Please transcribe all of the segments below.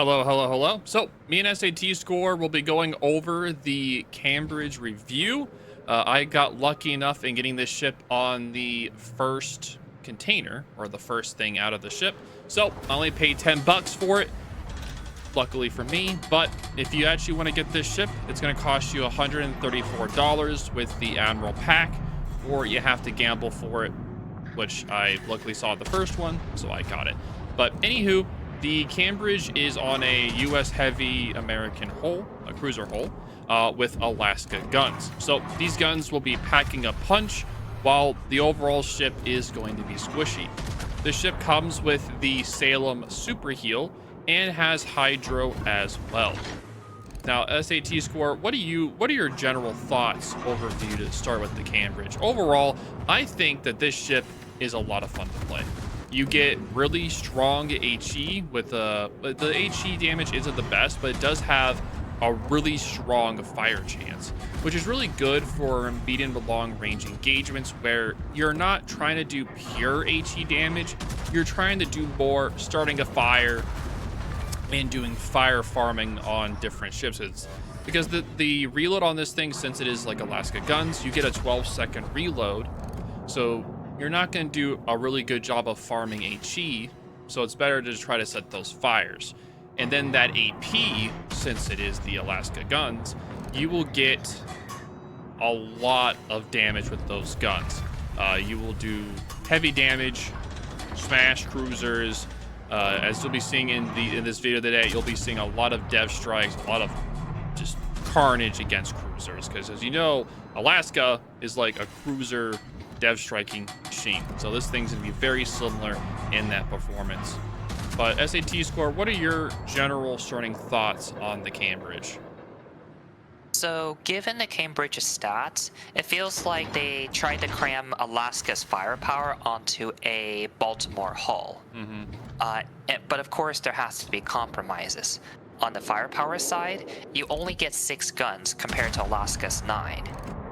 Hello, hello, hello. So, me and SAT Score will be going over the Cambridge review. I got lucky enough in getting this ship on the first container, or the first thing out of the ship. So, I only paid 10 bucks for it, luckily for me. But if you actually want to get this ship, it's going to cost you $134 with the Admiral pack, or you have to gamble for it, which I luckily saw the first one, so I got it. But anywho, the Cambridge is on a U.S. heavy American hull, a cruiser hull, with Alaska guns. So these guns will be packing a punch, while the overall ship is going to be squishy. The ship comes with the Salem Super Heel and has hydro as well. Now, SAT Score, what are your general thoughts overview to start with the Cambridge? Overall, I think that this ship is a lot of fun to play. You get really strong HE with the HE damage isn't the best, but it does have a really strong fire chance, which is really good for medium to long range engagements where you're not trying to do pure HE damage. You're trying to do more starting a fire and doing fire farming on different ships. It's because the reload on this thing, since it is like Alaska guns, you get a 12-second reload. So you're not going to do a really good job of farming HE, so it's better to try to set those fires. And then that AP, since it is the Alaska guns, you will get a lot of damage with those guns. You will do heavy damage, smash cruisers. As you'll be seeing in this video today, you'll be seeing a lot of dev strikes, a lot of just carnage against cruisers, because as you know, Alaska is like a cruiser dev striking machine. So this thing's gonna be very similar in that performance. But SAT Score, what are your general starting thoughts on the Cambridge? So, given the Cambridge's stats, it feels like they tried to cram Alaska's firepower onto a Baltimore hull. But of course, there has to be compromises. On the firepower side, you only get 6 guns compared to Alaska's 9.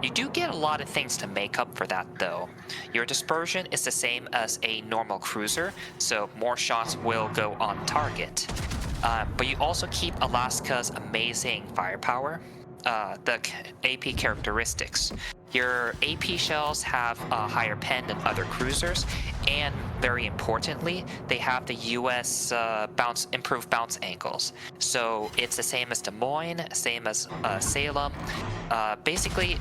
You do get a lot of things to make up for that, though. Your dispersion is the same as a normal cruiser, so more shots will go on target. But you also keep Alaska's amazing firepower, the AP characteristics. Your AP shells have a higher pen than other cruisers, and very importantly, they have the US improved bounce angles. So it's the same as Des Moines, same as Salem. Basically,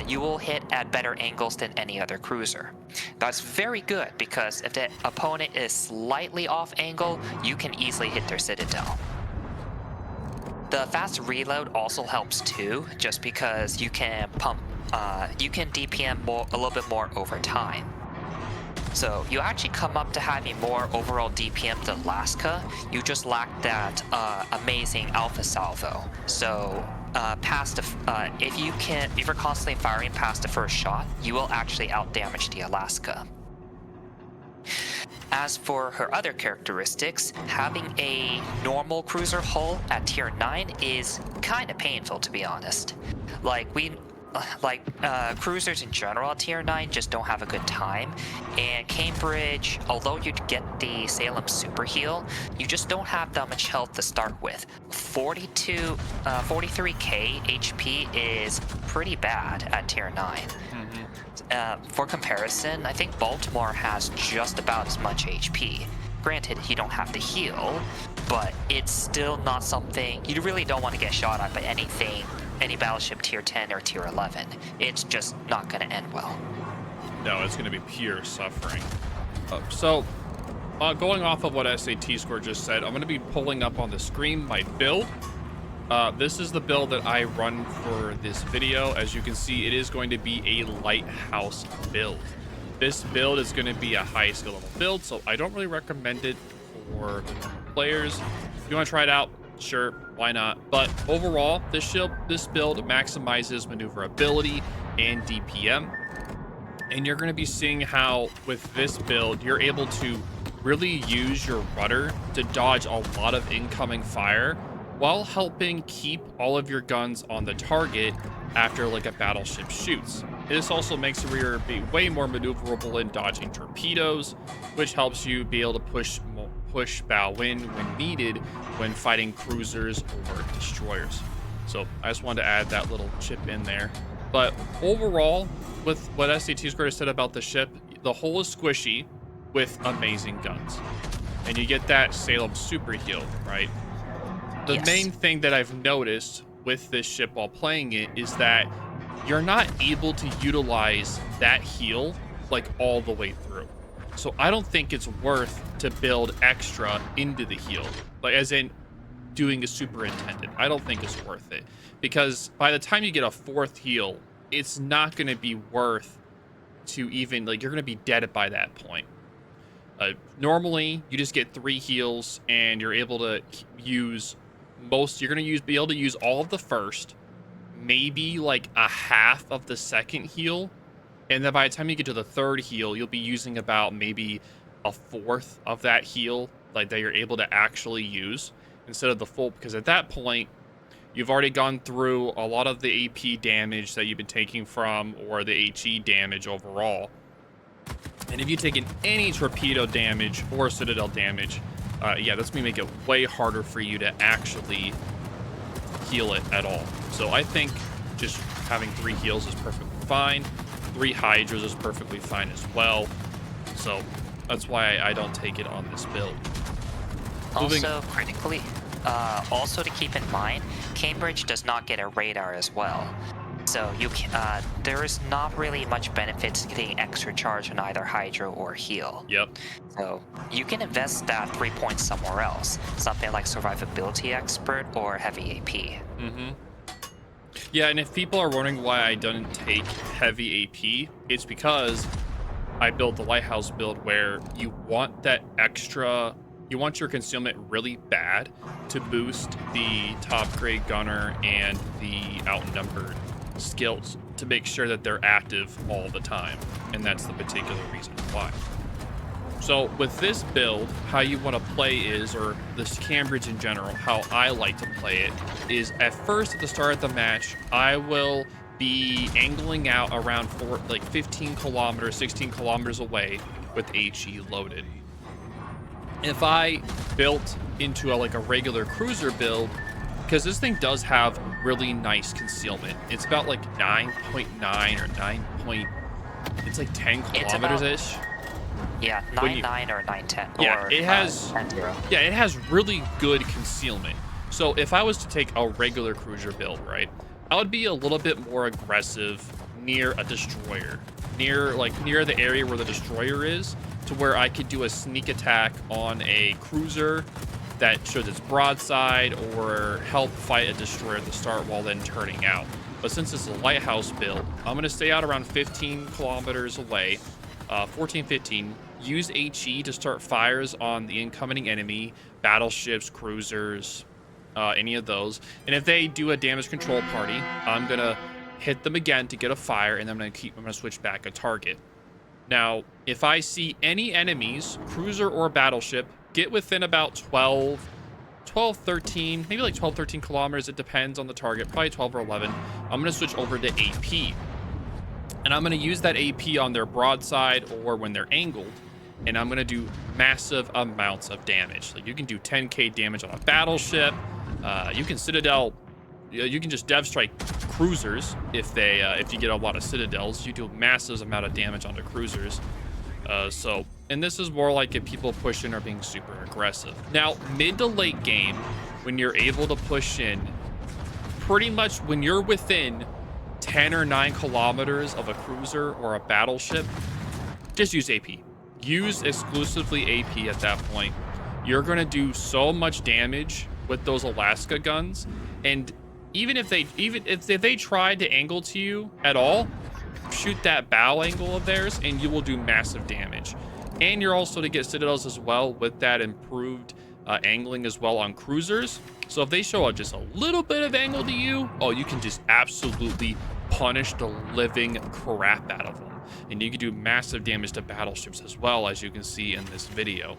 you will hit at better angles than any other cruiser. That's very good because if the opponent is slightly off angle, you can easily hit their citadel. The fast reload also helps too, just because you can DPM a little bit more over time. So you actually come up to having more overall DPM than Alaska. You just lack that amazing alpha salvo. So if you're constantly firing past the first shot, you will actually outdamage the Alaska. As for her other characteristics, having a normal cruiser hull at tier 9 is kind of painful, to be honest. Cruisers in general at tier 9 just don't have a good time, and Cambridge, although you get the Salem Super Heel, you just don't have that much health to start with. 43k HP is pretty bad at tier 9. For comparison, I think Baltimore has just about as much HP. Granted, you don't have to heal, but it's still not something you really don't want to get shot at by any battleship tier 10 or tier 11. It's just not going to end well. No, it's going to be pure suffering. Going off of what SAT Score just said, I'm going to be pulling up on the screen my build. This is the build that I run for this video. As you can see, it is going to be a Lighthouse build. This build is going to be a high skill level build, so I don't really recommend it for the normal players. If you want to try it out, sure, why not? But overall, this build maximizes maneuverability and DPM. And you're going to be seeing how with this build, you're able to really use your rudder to dodge a lot of incoming fire while helping keep all of your guns on the target after like a battleship shoots. This also makes the rear be way more maneuverable in dodging torpedoes, which helps you be able to push push bow in when needed when fighting cruisers or destroyers. So I just wanted to add that little chip in there. But overall, with what SAT Square said about the ship, the hull is squishy with amazing guns. And you get that Salem super heal, right? The main thing that I've noticed with this ship while playing it is that you're not able to utilize that heal like all the way through. So I don't think it's worth to build extra into the heal, like as in doing a superintendent. I don't think it's worth it, because by the time you get a 4th heal, it's not going to be worth to even, like, you're going to be dead by that point. Normally you just get 3 heals and you're able to use you're going to be able to use all of the first, maybe like a half of the second heal, and then by the time you get to the 3rd heal, you'll be using about maybe a 4th of that heal, like, that you're able to actually use instead of the full, because at that point you've already gone through a lot of the AP damage that you've been taking from, or the HE damage overall. And if you've taken any torpedo damage or citadel damage, yeah, that's going to make it way harder for you to actually heal it at all. So I think just having 3 heals is perfectly fine. 3 hydras is perfectly fine as well. So that's why I don't take it on this build. Also, critically, also to keep in mind, Cambridge does not get a radar as well. So you can, there is not really much benefit to getting extra charge on either Hydra or heal. Yep. So you can invest that 3 points somewhere else, something like survivability expert or heavy AP. Mm-hmm. Yeah, and if people are wondering why I don't take heavy AP, it's because I built the Lighthouse build where you want that extra, you want your concealment really bad to boost the top grade gunner and the outnumbered skills to make sure that they're active all the time. And that's the particular reason why. So with this build, how you want to play is, or this Cambridge in general, how I like to play it is, at first at the start of the match, I will be angling out around 15 kilometers, 16 kilometers away with HE loaded. If I built into a regular cruiser build, because this thing does have really nice concealment. It's about like 9.9 or it's like 10 kilometers-ish. Yeah, 9.9 or 9.10. Yeah, or, it has 10.0. Yeah, it has really good concealment. So if I was to take a regular cruiser build, right, I would be a little bit more aggressive near a destroyer, near the area where the destroyer is, to where I could do a sneak attack on a cruiser that shows its broadside, or help fight a destroyer at the start while then turning out. But since it's a Lighthouse build, I'm going to stay out around 15 kilometers away, 14, 15, use HE to start fires on the incoming enemy, battleships, cruisers, any of those. And if they do a damage control party, I'm going to hit them again to get a fire, and then I'm going to switch back a target. Now, if I see any enemies, cruiser or battleship, get within about 12, 13, maybe like 12, 13 kilometers. It depends on the target, probably 12 or 11. I'm going to switch over to AP. And I'm going to use that AP on their broadside or when they're angled. And I'm going to do massive amounts of damage. Like, you can do 10k damage on a battleship. You can Citadel. You can just dev strike cruisers if you get a lot of Citadels. You do a massive amount of damage onto cruisers. And this is more like if people push in or being super aggressive. Now, mid to late game, when you're able to push in, pretty much when you're within 10 or 9 kilometers of a cruiser or a battleship, just use AP. Use exclusively AP at that point. You're going to do so much damage with those Alaska guns. And even if they tried to angle to you at all, shoot that bow angle of theirs and you will do massive damage. And you're also to get Citadels as well with that improved angling as well on cruisers. So if they show just a little bit of angle to you, oh, you can just absolutely punish the living crap out of them. And you can do massive damage to battleships as well, as you can see in this video.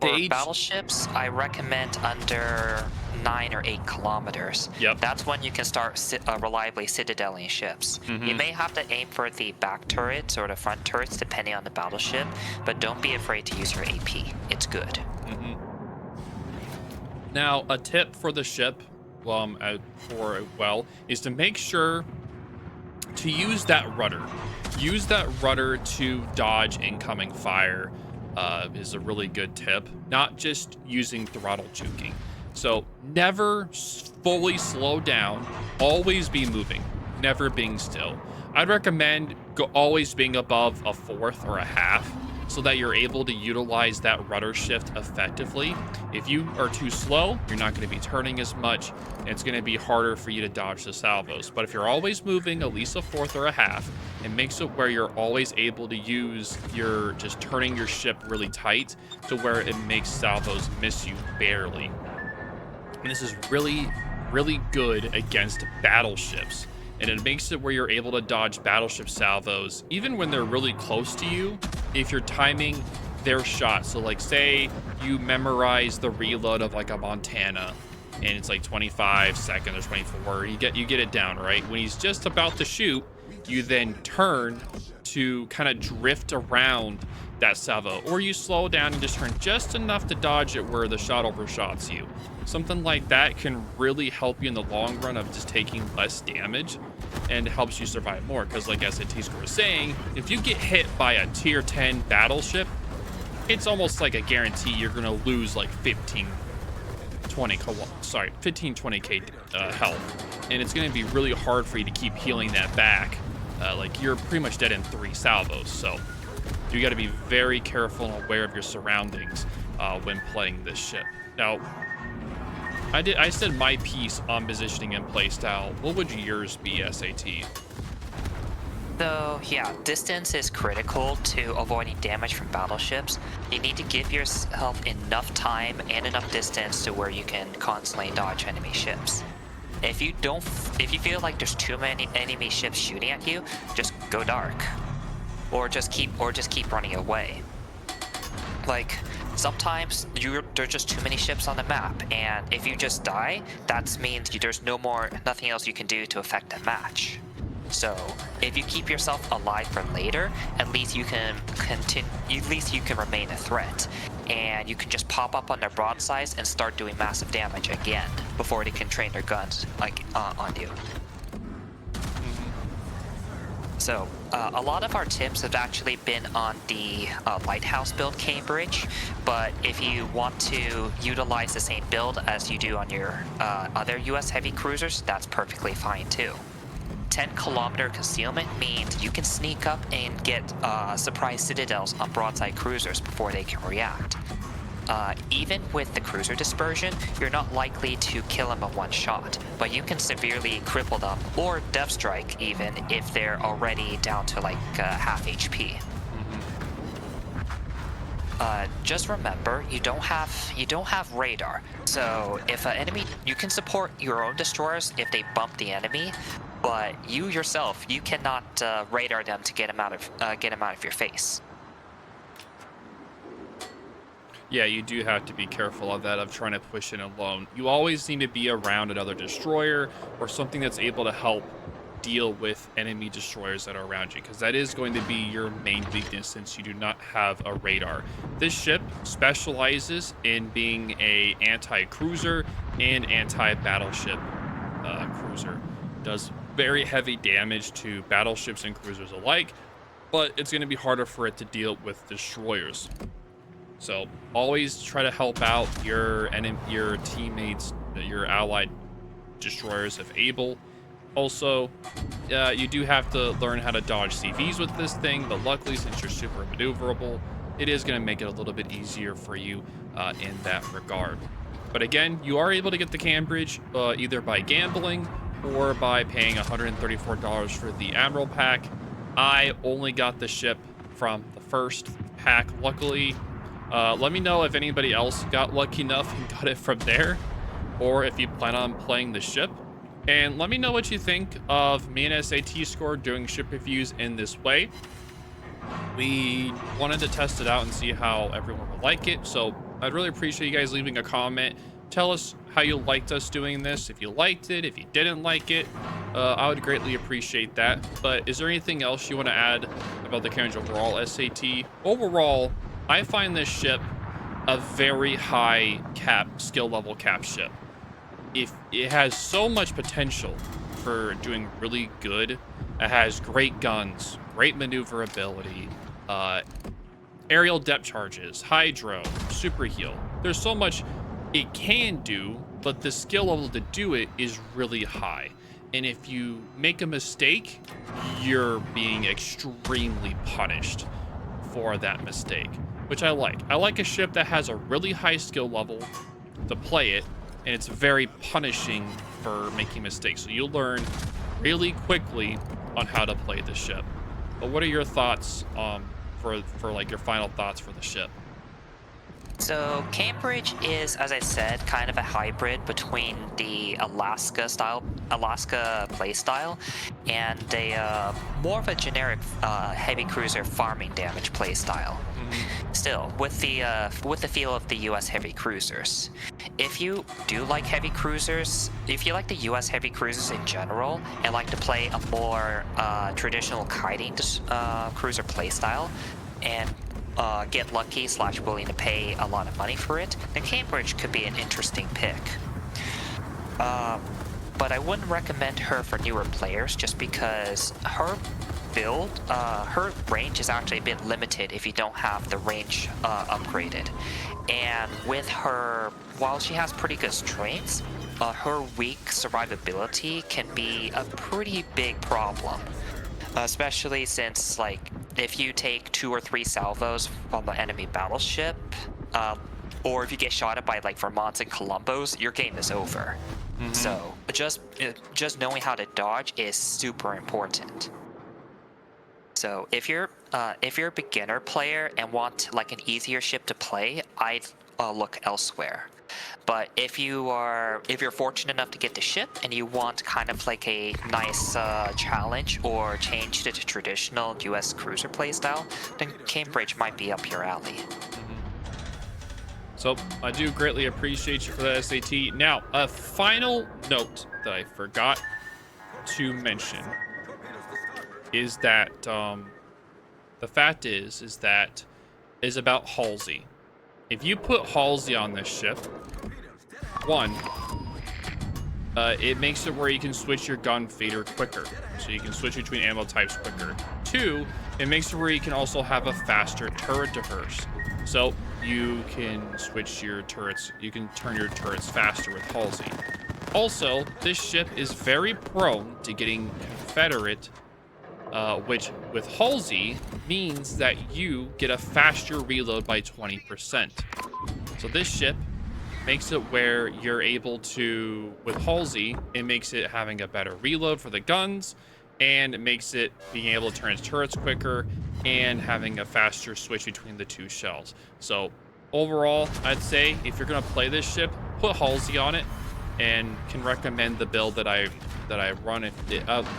For battleships, I recommend under 9 or 8 kilometers. Yep. That's when you can start reliably citadeling ships. You may have to aim for the back turrets or the front turrets depending on the battleship, but don't be afraid to use your AP. It's good. Now, a tip for the ship, is to make sure to use that rudder. Use that rudder to dodge incoming fire. Is a really good tip. Not just using throttle juking. So never fully slow down. Always be moving. Never being still. I'd recommend always being above a fourth or a half, so that you're able to utilize that rudder shift effectively. If you are too slow, you're not going to be turning as much, and it's going to be harder for you to dodge the salvos. But if you're always moving at least a fourth or a half, it makes it where you're always able to use just turning your ship really tight to where it makes salvos miss you barely. And this is really, really good against battleships. And it makes it where you're able to dodge battleship salvos, even when they're really close to you, if you're timing their shot. So like say you memorize the reload of like a Montana and it's like 25 seconds or 24, you get it down, right? When he's just about to shoot, you then turn to kind of drift around that salvo, or you slow down and just turn just enough to dodge it where the shot overshots you. Something like that can really help you in the long run of just taking less damage, and helps you survive more. Because like SAT score is saying, if you get hit by a tier 10 battleship, it's almost like a guarantee you're gonna lose like 15-20k health, and it's gonna be really hard for you to keep healing that back. Like you're pretty much dead in 3 salvos. So you got to be very careful and aware of your surroundings when playing this ship. Now, I said my piece on positioning and playstyle. What would yours be, SAT? So yeah, distance is critical to avoiding damage from battleships. You need to give yourself enough time and enough distance to where you can constantly dodge enemy ships. If you feel like there's too many enemy ships shooting at you, just go dark, or just keep running away. Like sometimes there's just too many ships on the map, and if you just die, that means there's nothing else you can do to affect the match. So if you keep yourself alive for later, at least you can remain a threat, and you can just pop up on their broadsides and start doing massive damage again before they can train their guns on you. So a lot of our tips have actually been on the Lighthouse build Cambridge, but if you want to utilize the same build as you do on your other US heavy cruisers, that's perfectly fine too. 10-kilometer concealment means you can sneak up and get surprise citadels on broadside cruisers before they can react. Even with the cruiser dispersion, you're not likely to kill them in one shot, but you can severely cripple them or death strike even if they're already down to like half HP. Just remember, you don't have radar. So if an enemy, you can support your own destroyers if they bump the enemy, but you yourself, you cannot radar them to get them out of your face. Yeah, you do have to be careful of that, of trying to push in alone. You always need to be around another destroyer or something that's able to help deal with enemy destroyers that are around you, because that is going to be your main weakness since you do not have a radar. This ship specializes in being a anti-cruiser and anti-battleship cruiser. Does very heavy damage to battleships and cruisers alike, but it's going to be harder for it to deal with destroyers. So always try to help out your teammates, your allied destroyers if able. Also, you do have to learn how to dodge CVs with this thing, but luckily since you're super maneuverable, it is going to make it a little bit easier for you in that regard. But again, you are able to get the Cambridge either by gambling or by paying $134 for the Admiral pack. I only got the ship from the first pack, luckily. Let me know if anybody else got lucky enough and got it from there, or if you plan on playing the ship. And let me know what you think of me and SAT Score doing ship reviews in this way. We wanted to test it out and see how everyone would like it, so I'd really appreciate you guys leaving a comment Tell us how you liked us doing this. If you liked it, if you didn't like it, I would greatly appreciate that. But is there anything else you want to add about the Cambridge overall SAT? Overall, I find this ship a very high skill level cap ship. If it has so much potential for doing really good. It has great guns, great maneuverability, aerial depth charges, hydro, super heal. There's so much it can do, but the skill level to do it is really high. And if you make a mistake, you're being extremely punished for that mistake, which I like. I like a ship that has a really high skill level to play it, and it's very punishing for making mistakes. So you'll learn really quickly on how to play the ship. But what are your thoughts for like your final thoughts for the ship? So Cambridge is, as I said, kind of a hybrid between the Alaska playstyle and a more of a generic heavy cruiser farming damage playstyle. Still, with the feel of the U.S. heavy cruisers. If you do like heavy cruisers, if you like the U.S. heavy cruisers in general and like to play a more traditional kiting cruiser playstyle and get lucky / willing to pay a lot of money for it, then Cambridge could be an interesting pick. But I wouldn't recommend her for newer players just because her build, her range is actually a bit limited if you don't have the range upgraded. And with her, while she has pretty good strengths, her weak survivability can be a pretty big problem. Especially since, like, if you take 2 or 3 salvos from an enemy battleship, or if you get shot at by, like, Vermonts and Columbos, your game is over. So just knowing how to dodge is super important. So if you're a beginner player and want like an easier ship to play, I'd look elsewhere. But if you're fortunate enough to get the ship and you want kind of like a nice challenge or change to the traditional U.S. cruiser playstyle, then Cambridge might be up your alley. So I do greatly appreciate you for that SAT. Now, a final note that I forgot to mention is that the fact is that is about Halsey. If you put Halsey on this ship, one, it makes it where you can switch your gun fader quicker, so you can switch between ammo types quicker. Two, it makes it where you can also have a faster turret diverse, so you can switch your turrets, you can turn your turrets faster with Halsey. Also, this ship is very prone to getting Confederate, which with Halsey means that you get a faster reload by 20%. So this ship makes it where you're able to, with Halsey, it makes it having a better reload for the guns, and it makes it being able to turn its turrets quicker and having a faster switch between the two shells. So overall, I'd say if you're going to play this ship, put Halsey on it, and can recommend the build that I run.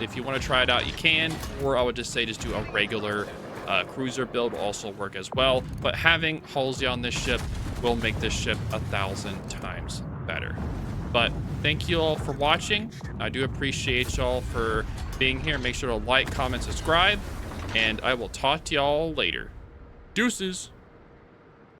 If you want to try it out, you can, or I would just say just do a regular cruiser build will also work as well. But having Halsey on this ship will make this ship 1,000 times better. But thank you all for watching. I do appreciate y'all for being here. Make sure to like, comment, subscribe, and I will talk to y'all later. Deuces.